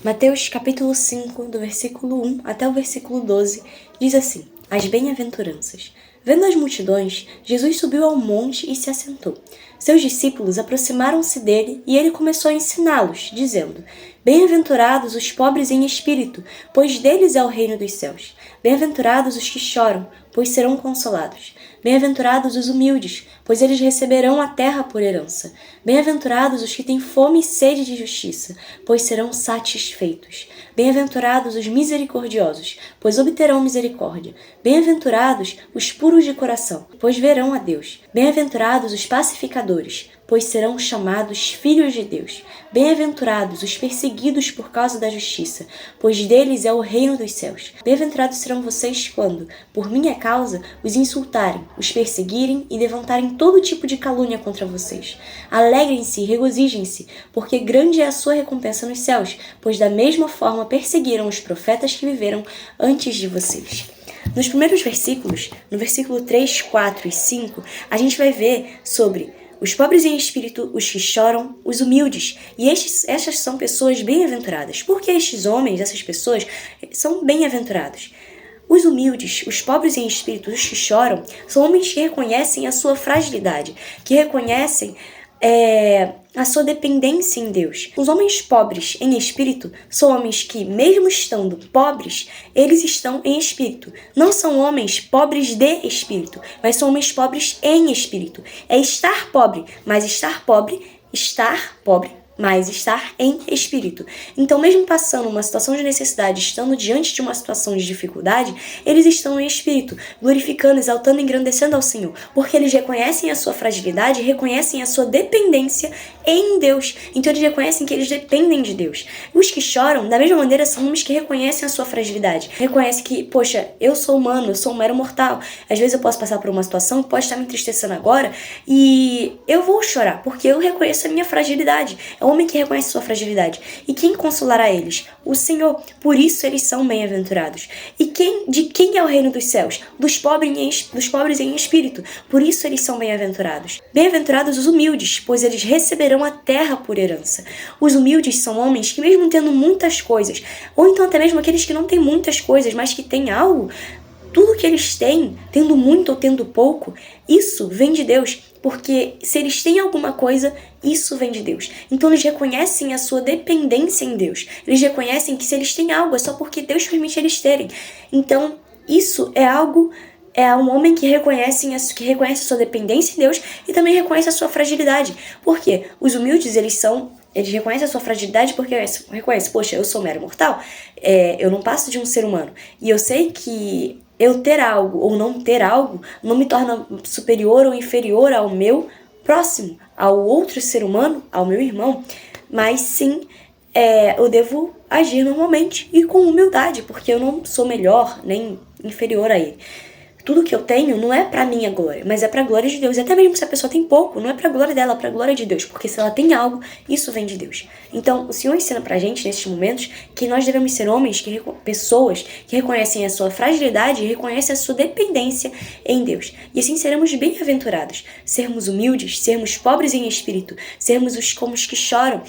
Mateus capítulo 5, do versículo 1 até o versículo 12, diz assim: As bem-aventuranças. Vendo as multidões, Jesus subiu ao monte e se assentou. Seus discípulos aproximaram-se dele e ele começou a ensiná-los, dizendo: Bem-aventurados os pobres em espírito, pois deles é o reino dos céus. Bem-aventurados os que choram, pois serão consolados. Bem-aventurados os humildes, pois eles receberão a terra por herança. Bem-aventurados os que têm fome e sede de justiça, pois serão satisfeitos. Bem-aventurados os misericordiosos, pois obterão misericórdia. Bem-aventurados os puros de coração, pois verão a Deus. Bem-aventurados os pacificadores, pois serão chamados filhos de Deus. Bem-aventurados os perseguidos por causa da justiça, pois deles é o reino dos céus. Bem-aventurados serão vocês quando, por minha causa, os insultarem, os perseguirem e levantarem todo tipo de calúnia contra vocês. Alegrem-se e regozijem-se, porque grande é a sua recompensa nos céus, pois da mesma forma perseguiram os profetas que viveram antes de vocês. Nos primeiros versículos, no versículo 3, 4 e 5, a gente vai ver sobre os pobres em espírito, os que choram, os humildes. E estas são pessoas bem-aventuradas. Porque estes homens, essas pessoas, são bem-aventurados. Os humildes, os pobres em espírito, os que choram, são homens que reconhecem a sua fragilidade, que reconhecem a sua dependência em Deus. Os homens pobres em espírito são homens que, mesmo estando pobres, eles estão em espírito. Não são homens pobres de espírito, mas são homens pobres em espírito. É estar pobre, mas estar pobre em espírito. Então, mesmo passando uma situação de necessidade, estando diante de uma situação de dificuldade, eles estão em espírito, glorificando, exaltando e engrandecendo ao Senhor, porque eles reconhecem a sua fragilidade, reconhecem a sua dependência em Deus. Então, eles reconhecem que eles dependem de Deus. Os que choram, da mesma maneira, são homens que reconhecem a sua fragilidade, reconhecem que, poxa, eu sou humano, eu sou um mero mortal. Às vezes eu posso passar por uma situação que pode estar me entristecendo agora e eu vou chorar, porque eu reconheço a minha fragilidade. É um homem que reconhece sua fragilidade. E quem consolará eles? O Senhor. Por isso eles são bem-aventurados. E de quem é o reino dos céus? Dos pobres em espírito. Por isso eles são bem-aventurados. Bem-aventurados os humildes, pois eles receberão a terra por herança. Os humildes são homens que, mesmo tendo muitas coisas, ou então até mesmo aqueles que não têm muitas coisas, mas que têm algo, tudo que eles têm, tendo muito ou tendo pouco, isso vem de Deus. Porque se eles têm alguma coisa, isso vem de Deus. Então eles reconhecem a sua dependência em Deus. Eles reconhecem que se eles têm algo, é só porque Deus permite eles terem. Então isso é um homem que reconhece a sua dependência em Deus e também reconhece a sua fragilidade. Por quê? Os humildes, eles reconhecem a sua fragilidade porque reconhecem, poxa, eu sou mero mortal, eu não passo de um ser humano. E eu sei que eu ter algo ou não ter algo não me torna superior ou inferior ao meu próximo, ao outro ser humano, ao meu irmão, mas sim, eu devo agir normalmente e com humildade, porque eu não sou melhor nem inferior a ele. Tudo que eu tenho não é pra minha glória, mas é pra glória de Deus. E até mesmo se a pessoa tem pouco, não é pra glória dela, é pra glória de Deus. Porque se ela tem algo, isso vem de Deus. Então, o Senhor ensina pra gente, nesses momentos, que nós devemos ser pessoas que reconhecem a sua fragilidade e reconhecem a sua dependência em Deus. E assim seremos bem-aventurados. Sermos humildes, sermos pobres em espírito, sermos como os que choram,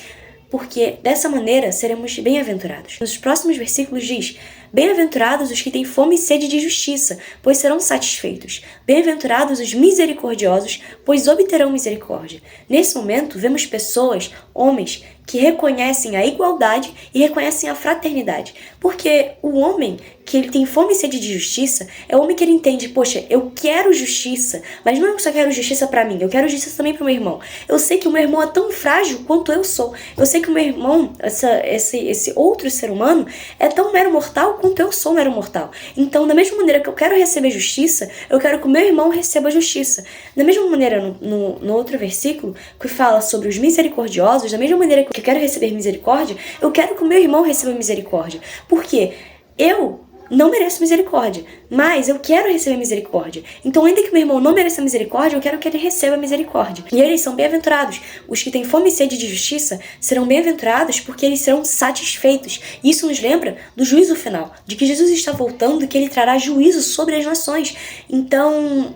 porque dessa maneira seremos bem-aventurados. Nos próximos versículos diz: Bem-aventurados os que têm fome e sede de justiça, pois serão satisfeitos. Bem-aventurados os misericordiosos, pois obterão misericórdia. Nesse momento, vemos pessoas, homens, que reconhecem a igualdade e reconhecem a fraternidade. Porque o homem que ele tem fome e sede de justiça é o homem que ele entende, poxa, eu quero justiça, mas não é que só quero justiça pra mim, eu quero justiça também pro meu irmão. Eu sei que o meu irmão é tão frágil quanto eu sou. Eu sei que o meu irmão, esse outro ser humano, é tão mero mortal quanto eu sou mero mortal. Então, da mesma maneira que eu quero receber justiça, eu quero que o meu irmão receba justiça. Da mesma maneira, no outro versículo, que fala sobre os misericordiosos, da mesma maneira que eu quero receber misericórdia, eu quero que o meu irmão receba misericórdia. Porque eu não mereço misericórdia, mas eu quero receber misericórdia. Então, ainda que meu irmão não mereça misericórdia, eu quero que ele receba misericórdia. E eles são bem-aventurados. Os que têm fome e sede de justiça serão bem-aventurados porque eles serão satisfeitos. Isso nos lembra do juízo final, de que Jesus está voltando e que ele trará juízo sobre as nações. Então,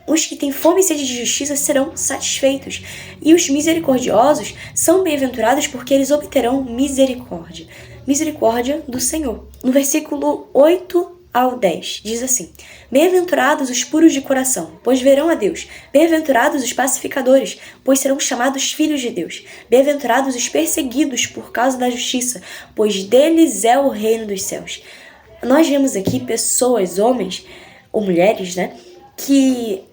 os que têm fome e sede de justiça serão satisfeitos, e os misericordiosos são bem-aventurados porque eles obterão misericórdia. Misericórdia do Senhor. No versículo 8 ao 10, diz assim: Bem-aventurados os puros de coração, pois verão a Deus. Bem-aventurados os pacificadores, pois serão chamados filhos de Deus. Bem-aventurados os perseguidos por causa da justiça, pois deles é o reino dos céus. Nós vemos aqui pessoas, homens ou mulheres, né, que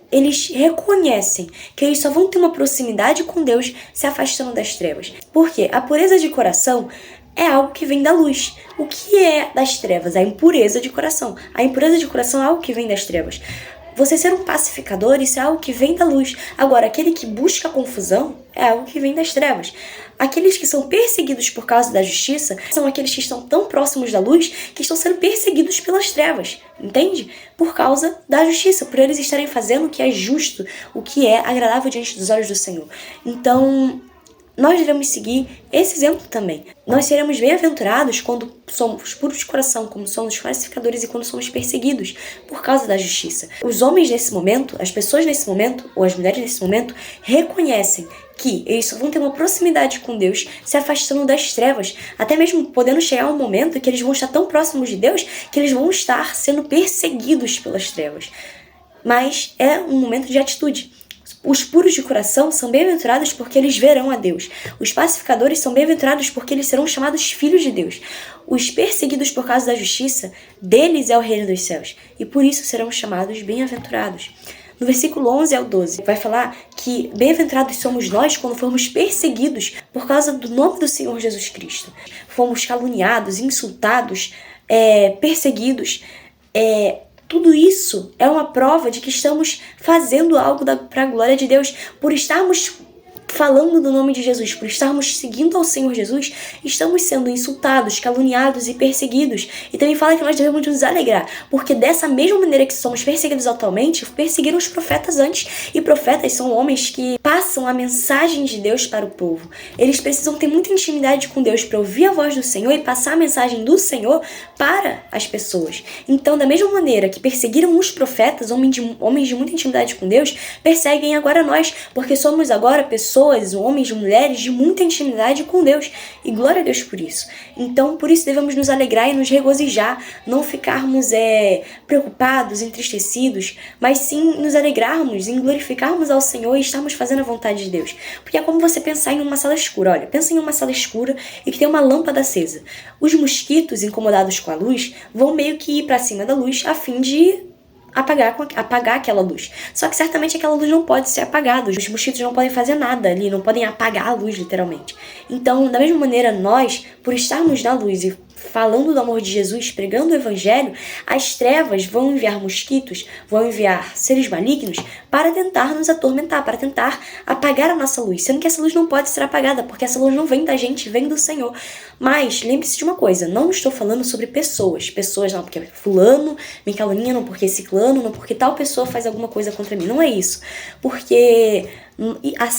eles reconhecem que eles só vão ter uma proximidade com Deus se afastando das trevas. Porque a pureza de coração é algo que vem da luz. O que é das trevas? A impureza de coração. A impureza de coração é algo que vem das trevas. Você ser um pacificador, isso é algo que vem da luz. Agora, aquele que busca confusão é algo que vem das trevas. Aqueles que são perseguidos por causa da justiça são aqueles que estão tão próximos da luz que estão sendo perseguidos pelas trevas, entende? Por causa da justiça, por eles estarem fazendo o que é justo, o que é agradável diante dos olhos do Senhor. Então, nós devemos seguir esse exemplo também. Nós seremos bem-aventurados quando somos puros de coração, como somos pacificadores e quando somos perseguidos por causa da justiça. Os homens nesse momento, as pessoas nesse momento, ou as mulheres nesse momento, reconhecem que eles só vão ter uma proximidade com Deus se afastando das trevas, até mesmo podendo chegar um momento que eles vão estar tão próximos de Deus que eles vão estar sendo perseguidos pelas trevas. Mas é um momento de atitude. Os puros de coração são bem-aventurados porque eles verão a Deus. Os pacificadores são bem-aventurados porque eles serão chamados filhos de Deus. Os perseguidos por causa da justiça, deles é o reino dos céus. E por isso serão chamados bem-aventurados. No versículo 11 ao 12, vai falar que bem-aventurados somos nós quando formos perseguidos por causa do nome do Senhor Jesus Cristo. Fomos caluniados, insultados, perseguidos, tudo isso é uma prova de que estamos fazendo algo para a glória de Deus. Por estarmos falando do nome de Jesus, por estarmos seguindo ao Senhor Jesus, estamos sendo insultados, caluniados e perseguidos. E também fala que nós devemos nos alegrar, porque dessa mesma maneira que somos perseguidos atualmente, perseguiram os profetas antes. E profetas são homens que passam a mensagem de Deus para o povo. Eles precisam ter muita intimidade com Deus para ouvir a voz do Senhor e passar a mensagem do Senhor para as pessoas. Então, da mesma maneira que perseguiram os profetas, homens de muita intimidade com Deus, perseguem agora nós, porque somos agora pessoas, homens e mulheres de muita intimidade com Deus. E glória a Deus por isso. Então, por isso devemos nos alegrar e nos regozijar, não ficarmos preocupados, entristecidos, mas sim nos alegrarmos em glorificarmos ao Senhor e estarmos fazendo a vontade de Deus. Porque é como você pensar em uma sala escura. Olha, pensa em uma sala escura e que tem uma lâmpada acesa. Os mosquitos, incomodados com a luz, vão meio que ir para cima da luz a fim de apagar aquela luz. Só que certamente aquela luz não pode ser apagada. Os mosquitos não podem fazer nada ali, não podem apagar a luz, literalmente. Então, da mesma maneira, nós, por estarmos na luz e falando do amor de Jesus, pregando o evangelho, as trevas vão enviar mosquitos, vão enviar seres malignos para tentar nos atormentar, para tentar apagar a nossa luz, sendo que essa luz não pode ser apagada, porque essa luz não vem da gente, vem do Senhor. Mas lembre-se de uma coisa, não estou falando sobre pessoas não porque fulano me calunia, não porque ciclano, não porque tal pessoa faz alguma coisa contra mim, não é isso, porque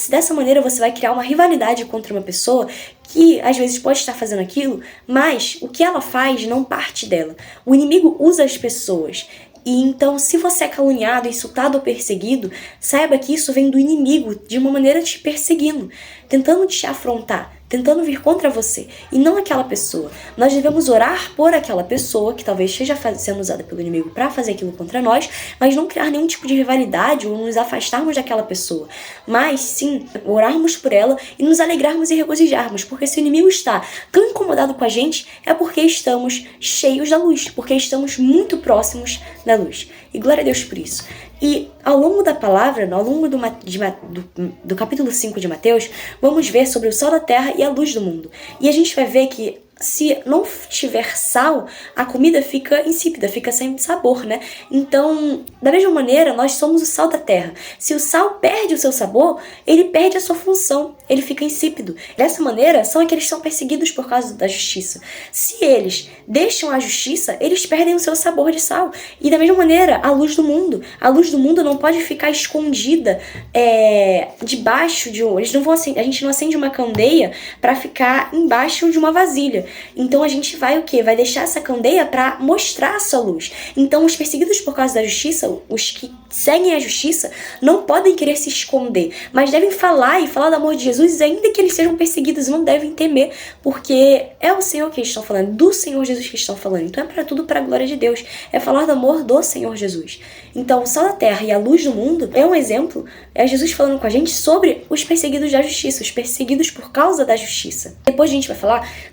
dessa maneira você vai criar uma rivalidade contra uma pessoa que às vezes pode estar fazendo aquilo, mas o que ela faz não parte dela. O inimigo usa as pessoas. E então, se você é caluniado, insultado ou perseguido, saiba que isso vem do inimigo de uma maneira te perseguindo, tentando te afrontar, tentando vir contra você, e não aquela pessoa. Nós devemos orar por aquela pessoa que talvez esteja sendo usada pelo inimigo para fazer aquilo contra nós, mas não criar nenhum tipo de rivalidade ou nos afastarmos daquela pessoa. Mas sim, orarmos por ela e nos alegrarmos e regozijarmos, porque se o inimigo está tão incomodado com a gente, é porque estamos cheios da luz, porque estamos muito próximos da luz. E glória a Deus por isso. E ao longo da palavra, ao longo do capítulo 5 de Mateus, vamos ver sobre o sal da terra e a luz do mundo. E a gente vai ver que se não tiver sal, a comida fica insípida, fica sem sabor, né? Então, da mesma maneira, nós somos o sal da terra. Se o sal perde o seu sabor, ele perde a sua função, ele fica insípido. Dessa maneira, são aqueles que são perseguidos por causa da justiça. Se eles deixam a justiça, eles perdem o seu sabor de sal. E da mesma maneira, a luz do mundo não pode ficar escondida debaixo de um... a gente não acende uma candeia para ficar embaixo de uma vasilha. Então a gente vai o quê? Vai deixar essa candeia para mostrar a sua luz. Então os perseguidos por causa da justiça, os que seguem a justiça, não podem querer se esconder, mas devem falar do amor de Jesus, ainda que eles sejam perseguidos, não devem temer, porque é o Senhor que eles estão falando, do Senhor Jesus que estão falando. Então é para tudo para a glória de Deus, é falar do amor do Senhor Jesus. Então o sal da terra e a luz do mundo é um exemplo, é Jesus falando com a gente sobre os perseguidos da justiça, os perseguidos por causa da justiça. Depois a gente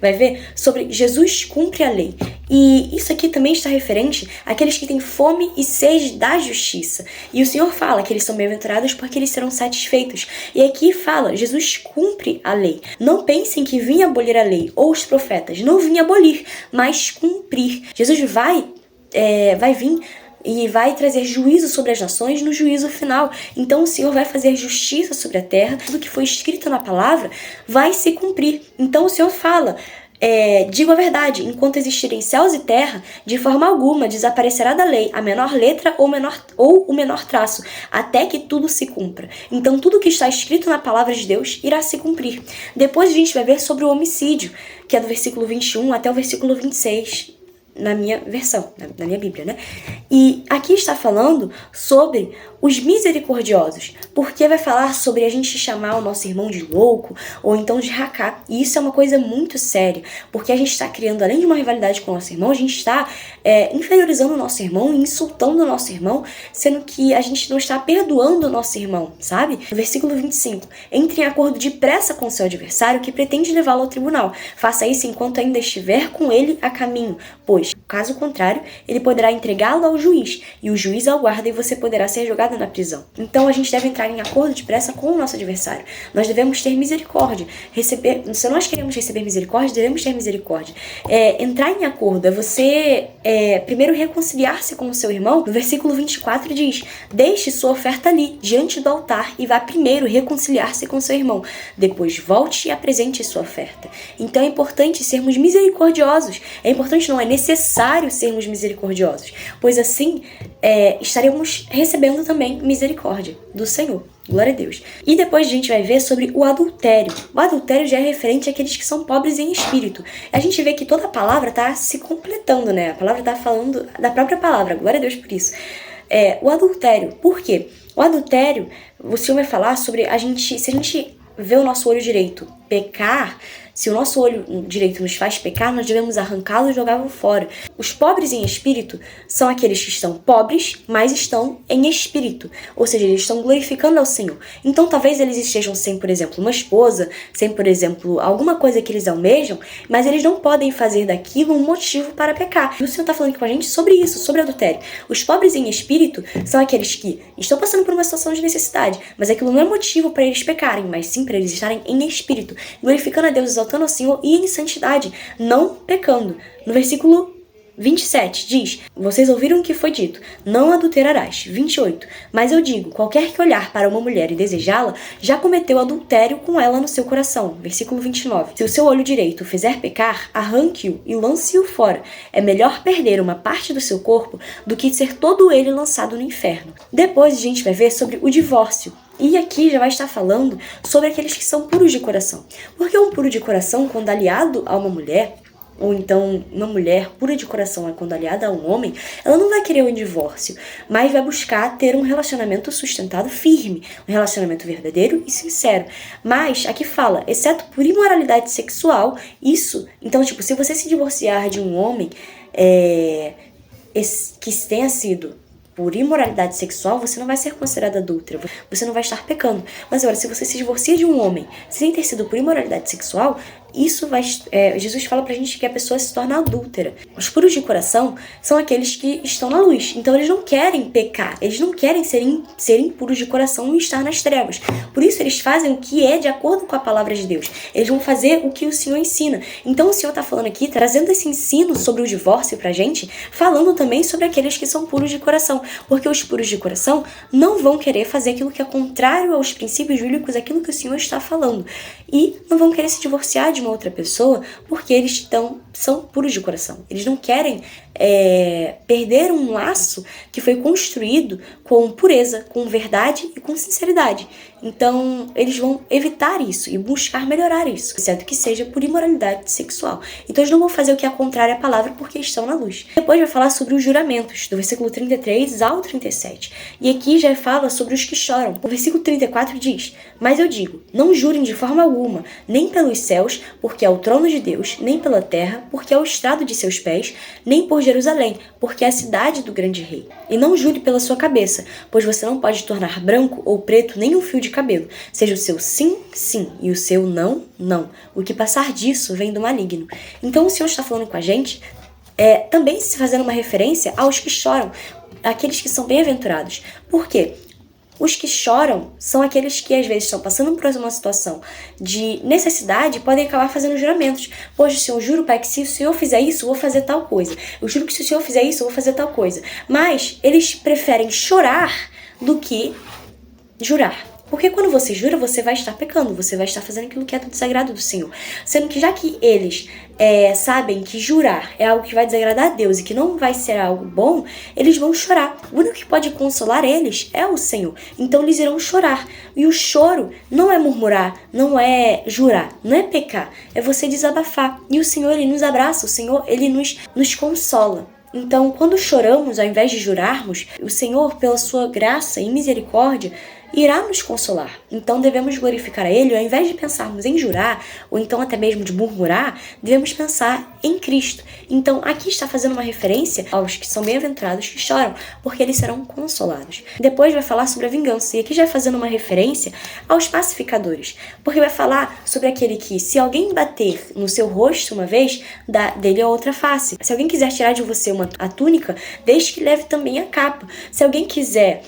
vai ver sobre Jesus cumpre a lei. E isso aqui também está referente àqueles que têm fome e sede da justiça. E o Senhor fala que eles são bem-aventurados porque eles serão satisfeitos. E aqui fala, Jesus cumpre a lei. Não pensem que vinha abolir a lei ou os profetas. Não vinha abolir, mas cumprir. Jesus vai vir e vai trazer juízo sobre as nações no juízo final. Então o Senhor vai fazer justiça sobre a terra. Tudo que foi escrito na palavra vai se cumprir. Então o Senhor fala... digo a verdade, enquanto existirem céus e terra, de forma alguma desaparecerá da lei a menor letra ou o menor traço, até que tudo se cumpra. Então tudo que está escrito na palavra de Deus irá se cumprir. Depois a gente vai ver sobre o homicídio, que é do versículo 21 até o versículo 26, na minha versão, na minha Bíblia, né? E aqui está falando sobre os misericordiosos, porque vai falar sobre a gente chamar o nosso irmão de louco ou então de racá. E isso é uma coisa muito séria, porque a gente está criando, além de uma rivalidade com o nosso irmão, a gente está inferiorizando o nosso irmão, insultando o nosso irmão, sendo que a gente não está perdoando o nosso irmão, sabe? No versículo 25, entre em acordo depressa com seu adversário que pretende levá-lo ao tribunal. Faça isso enquanto ainda estiver com ele a caminho, pois, caso contrário, ele poderá entregá-lo ao juiz, e o juiz ao guarda e você poderá ser jogado na prisão. Então a gente deve entrar em acordo depressa com o nosso adversário. Nós devemos ter misericórdia. Se nós queremos receber misericórdia, devemos ter misericórdia. Entrar em acordo é você primeiro reconciliar-se com o seu irmão. No versículo 24 diz: deixe sua oferta ali, diante do altar, e vá primeiro reconciliar-se com seu irmão. Depois volte e apresente sua oferta. Então é importante sermos misericordiosos. É importante, não é necessário sermos misericordiosos, pois assim estaremos recebendo também misericórdia do Senhor. Glória a Deus. E depois a gente vai ver sobre o adultério. O adultério já é referente àqueles que são pobres em espírito. A gente vê que toda a palavra está se completando, né? A palavra está falando da própria palavra. Glória a Deus por isso. O adultério. Por quê? O adultério, o Senhor vai falar sobre se a gente vê o nosso olho direito pecar, se o nosso olho direito nos faz pecar, nós devemos arrancá-lo e jogá-lo fora. Os pobres em espírito são aqueles que estão pobres, mas estão em espírito. Ou seja, eles estão glorificando ao Senhor. Então, talvez eles estejam sem, por exemplo, uma esposa, sem, por exemplo, alguma coisa que eles almejam, mas eles não podem fazer daquilo um motivo para pecar. E o Senhor está falando com a gente sobre isso, sobre adultério. Os pobres em espírito são aqueles que estão passando por uma situação de necessidade, mas aquilo não é motivo para eles pecarem, mas sim para eles estarem em espírito, glorificando a Deus, exaltando ao Senhor e em santidade, não pecando. No versículo 27 diz: vocês ouviram o que foi dito, não adulterarás. 28, mas eu digo, qualquer que olhar para uma mulher e desejá-la, já cometeu adultério com ela no seu coração. Versículo 29, se o seu olho direito o fizer pecar, arranque-o e lance-o fora. É melhor perder uma parte do seu corpo do que ser todo ele lançado no inferno. Depois a gente vai ver sobre o divórcio. E aqui já vai estar falando sobre aqueles que são puros de coração. Porque um puro de coração, quando aliado a uma mulher, ou então uma mulher pura de coração quando aliada a um homem, ela não vai querer um divórcio, mas vai buscar ter um relacionamento sustentado firme, um relacionamento verdadeiro e sincero. Mas aqui fala, exceto por imoralidade sexual, isso... Então, se você se divorciar de um homem que tenha sido por imoralidade sexual, você não vai ser considerada adúltera, você não vai estar pecando. Mas agora, se você se divorcia de um homem sem ter sido por imoralidade sexual, isso vai... Jesus fala pra gente que a pessoa se torna adúltera. Os puros de coração são aqueles que estão na luz. Então eles não querem pecar, eles não querem ser impuros de coração e estar nas trevas. Por isso eles fazem o que é de acordo com a palavra de Deus. Eles vão fazer o que o Senhor ensina. Então o Senhor está falando aqui, trazendo esse ensino sobre o divórcio pra gente, falando também sobre aqueles que são puros de coração. Porque os puros de coração não vão querer fazer aquilo que é contrário aos princípios bíblicos, aquilo que o Senhor está falando. E não vão querer se divorciar de uma outra pessoa porque eles são puros de coração. Eles não querem perder um laço que foi construído com pureza, com verdade e com sinceridade. Então, eles vão evitar isso e buscar melhorar isso, exceto que seja por imoralidade sexual. Então, eles não vão fazer o que é contrário à palavra porque estão na luz. Depois vai falar sobre os juramentos, do versículo 33 ao 37. E aqui já fala sobre os que choram. O versículo 34 diz: mas eu digo, não jurem de forma alguma, nem pelos céus, porque é o trono de Deus, nem pela terra, porque é o estrado de seus pés, nem por Jerusalém, porque é a cidade do grande rei. E não jure pela sua cabeça, pois você não pode tornar branco ou preto nem um fio de cabelo. Seja o seu sim, sim, e o seu não, não. O que passar disso vem do maligno. Então o Senhor está falando com a gente, também se fazendo uma referência aos que choram, aqueles que são bem-aventurados. Por quê? Os que choram são aqueles que às vezes estão passando por uma situação de necessidade e podem acabar fazendo juramentos. Poxa, Senhor, eu juro, Pai, que se o Senhor fizer isso, eu vou fazer tal coisa. Eu juro que se o Senhor fizer isso, eu vou fazer tal coisa. Mas eles preferem chorar do que jurar. Porque quando você jura, você vai estar pecando, você vai estar fazendo aquilo que é do desagrado do Senhor. Sendo que já que eles sabem que jurar é algo que vai desagradar a Deus e que não vai ser algo bom, eles vão chorar. O único que pode consolar eles é o Senhor. Então eles irão chorar. E o choro não é murmurar, não é jurar, não é pecar, é você desabafar. E o Senhor, Ele nos abraça, o Senhor, Ele nos consola. Então, quando choramos, ao invés de jurarmos, o Senhor, pela sua graça e misericórdia, irá nos consolar. Então devemos glorificar a Ele, ao invés de pensarmos em jurar, ou então até mesmo de murmurar, devemos pensar em Cristo. Então aqui está fazendo uma referência aos que são bem-aventurados que choram, porque eles serão consolados. Depois vai falar sobre a vingança, e aqui já fazendo uma referência aos pacificadores, porque vai falar sobre aquele que, se alguém bater no seu rosto uma vez, dá dele a outra face. Se alguém quiser tirar de você a túnica, deixe que leve também a capa. Se alguém quiser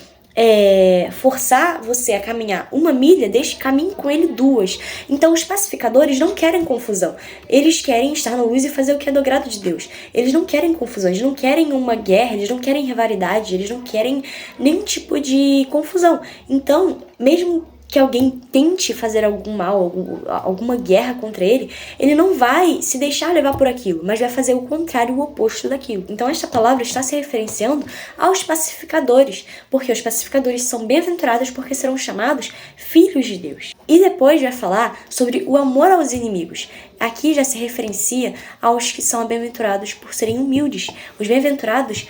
forçar você a caminhar 1 milha, deixe que caminhe com ele 2. Então os pacificadores não querem confusão, eles querem estar na luz e fazer o que é do agrado de Deus. Eles não querem confusão, eles não querem uma guerra, eles não querem rivalidade, eles não querem nenhum tipo de confusão. Então, mesmo que alguém tente fazer algum mal, alguma guerra contra ele, ele não vai se deixar levar por aquilo, mas vai fazer o contrário, o oposto daquilo. Então esta palavra está se referenciando aos pacificadores, porque os pacificadores são bem-aventurados porque serão chamados filhos de Deus. E depois vai falar sobre o amor aos inimigos. Aqui já se referencia aos que são bem-aventurados por serem humildes. Os bem-aventurados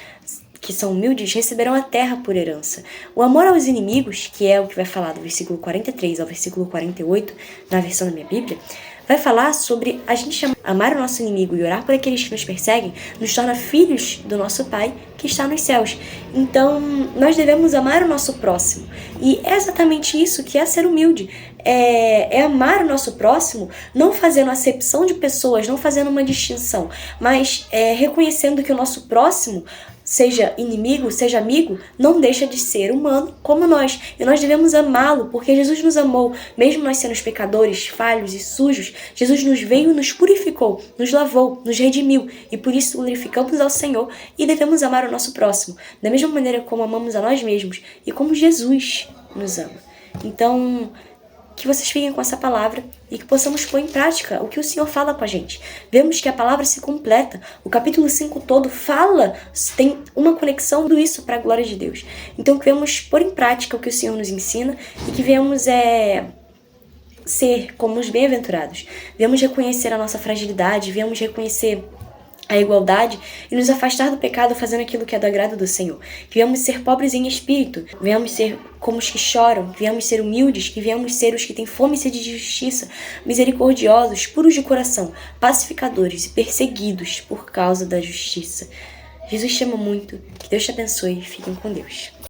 que são humildes, receberão a terra por herança. O amor aos inimigos, que é o que vai falar do versículo 43 ao versículo 48, na versão da minha Bíblia, vai falar sobre a gente amar o nosso inimigo e orar por aqueles que nos perseguem, nos torna filhos do nosso Pai que está nos céus. Então, nós devemos amar o nosso próximo. E é exatamente isso que é ser humilde. É amar o nosso próximo, não fazendo acepção de pessoas, não fazendo uma distinção, mas reconhecendo que o nosso próximo, seja inimigo, seja amigo, não deixa de ser humano como nós. E nós devemos amá-lo, porque Jesus nos amou, mesmo nós sendo pecadores, falhos e sujos. Jesus nos veio e nos purificou, nos lavou, nos redimiu. E por isso glorificamos ao Senhor e devemos amar o nosso próximo, da mesma maneira como amamos a nós mesmos e como Jesus nos ama. Então, que vocês fiquem com essa palavra e que possamos pôr em prática o que o Senhor fala com a gente. Vemos que a palavra se completa. O capítulo 5 todo fala, tem uma conexão tudo isso para a glória de Deus. Então que venhamos pôr em prática o que o Senhor nos ensina e que venhamos ser como os bem-aventurados. Venhamos reconhecer a nossa fragilidade, venhamos reconhecer a igualdade e nos afastar do pecado fazendo aquilo que é do agrado do Senhor. Que venhamos ser pobres em espírito, venhamos ser como os que choram, que venhamos ser humildes, que venhamos ser os que têm fome e sede de justiça, misericordiosos, puros de coração, pacificadores e perseguidos por causa da justiça. Jesus te ama muito, que Deus te abençoe e fiquem com Deus.